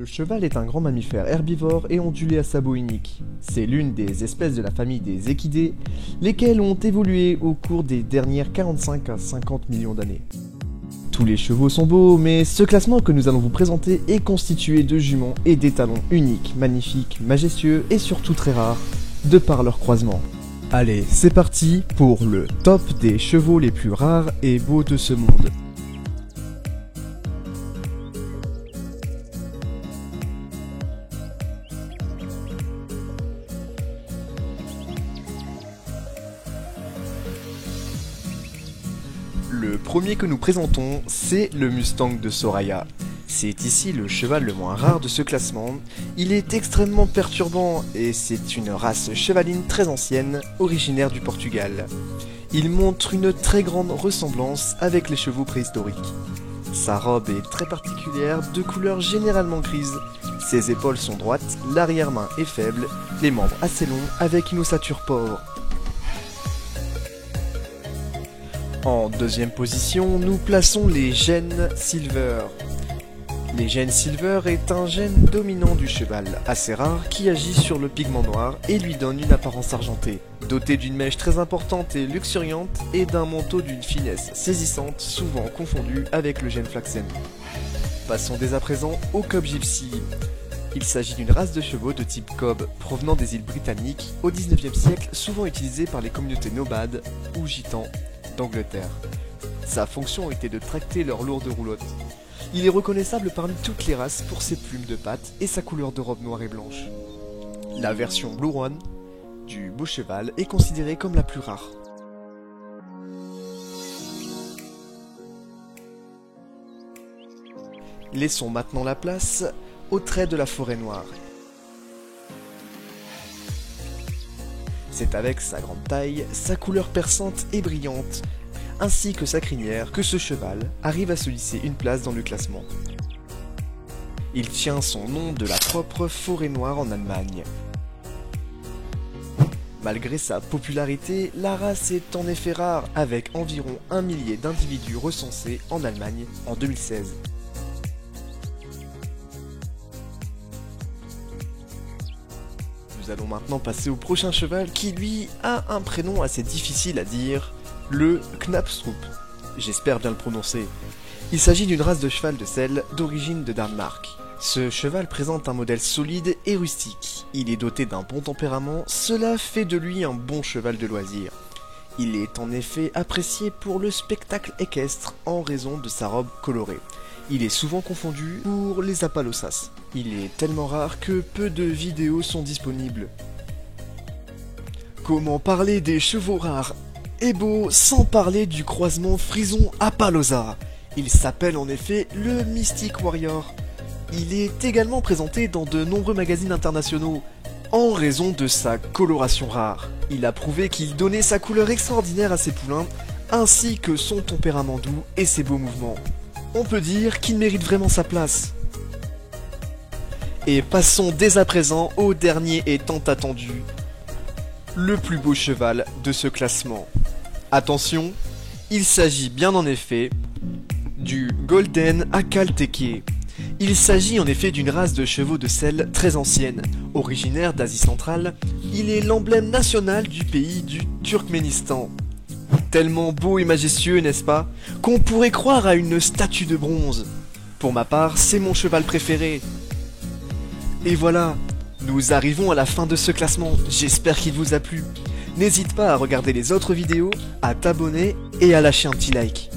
Le cheval est un grand mammifère herbivore et ondulé à sabots uniques. C'est l'une des espèces de la famille des équidés, lesquelles ont évolué au cours des dernières 45 à 50 millions d'années. Tous les chevaux sont beaux, mais ce classement que nous allons vous présenter est constitué de juments et d'étalons uniques, magnifiques, majestueux et surtout très rares, de par leur croisement. Allez, c'est parti pour le top des chevaux les plus rares et beaux de ce monde. Le premier que nous présentons, c'est le Mustang de Soraya. C'est ici le cheval le moins rare de ce classement. Il est extrêmement perturbant et c'est une race chevaline très ancienne, originaire du Portugal. Il montre une très grande ressemblance avec les chevaux préhistoriques. Sa robe est très particulière, de couleur généralement grise. Ses épaules sont droites, l'arrière-main est faible, les membres assez longs avec une ossature pauvre. En deuxième position, nous plaçons les gènes Silver. Les gènes Silver est un gène dominant du cheval, assez rare, qui agit sur le pigment noir et lui donne une apparence argentée. Doté d'une mèche très importante et luxuriante et d'un manteau d'une finesse saisissante, souvent confondu avec le gène Flaxen. Passons dès à présent au Cob Gypsy. Il s'agit d'une race de chevaux de type cob provenant des îles britanniques au 19e siècle, souvent utilisée par les communautés nomades ou gitans d'Angleterre. Sa fonction était de tracter leurs lourdes roulottes. Il est reconnaissable parmi toutes les races pour ses plumes de pattes et sa couleur de robe noire et blanche. La version Blue One du beau cheval est considérée comme la plus rare. Laissons maintenant la place au trait de la forêt noire. C'est avec sa grande taille, sa couleur perçante et brillante, ainsi que sa crinière, que ce cheval arrive à se lisser une place dans le classement. Il tient son nom de la propre forêt noire en Allemagne. Malgré sa popularité, la race est en effet rare, avec environ 1 millier d'individus recensés en Allemagne en 2016. Nous allons maintenant passer au prochain cheval qui, lui, a un prénom assez difficile à dire, le Knapstrup. J'espère bien le prononcer. Il s'agit d'une race de cheval de selle d'origine de Danemark. Ce cheval présente un modèle solide et rustique. Il est doté d'un bon tempérament, cela fait de lui un bon cheval de loisir. Il est en effet apprécié pour le spectacle équestre en raison de sa robe colorée. Il est souvent confondu pour les Appaloosas. Il est tellement rare que peu de vidéos sont disponibles. Comment parler des chevaux rares et beaux sans parler du croisement Frison-Appaloosa? Il s'appelle en effet le Mystic Warrior. Il est également présenté dans de nombreux magazines internationaux, en raison de sa coloration rare. Il a prouvé qu'il donnait sa couleur extraordinaire à ses poulains, ainsi que son tempérament doux et ses beaux mouvements. On peut dire qu'il mérite vraiment sa place. Et passons dès à présent au dernier et tant attendu, le plus beau cheval de ce classement. Attention, il s'agit bien en effet du Golden Akalteke. Il s'agit en effet d'une race de chevaux de selle très ancienne. Originaire d'Asie centrale, il est l'emblème national du pays du Turkménistan. Tellement beau et majestueux, n'est-ce pas, qu'on pourrait croire à une statue de bronze. Pour ma part, c'est mon cheval préféré. Et voilà, nous arrivons à la fin de ce classement, j'espère qu'il vous a plu. N'hésite pas à regarder les autres vidéos, à t'abonner et à lâcher un petit like.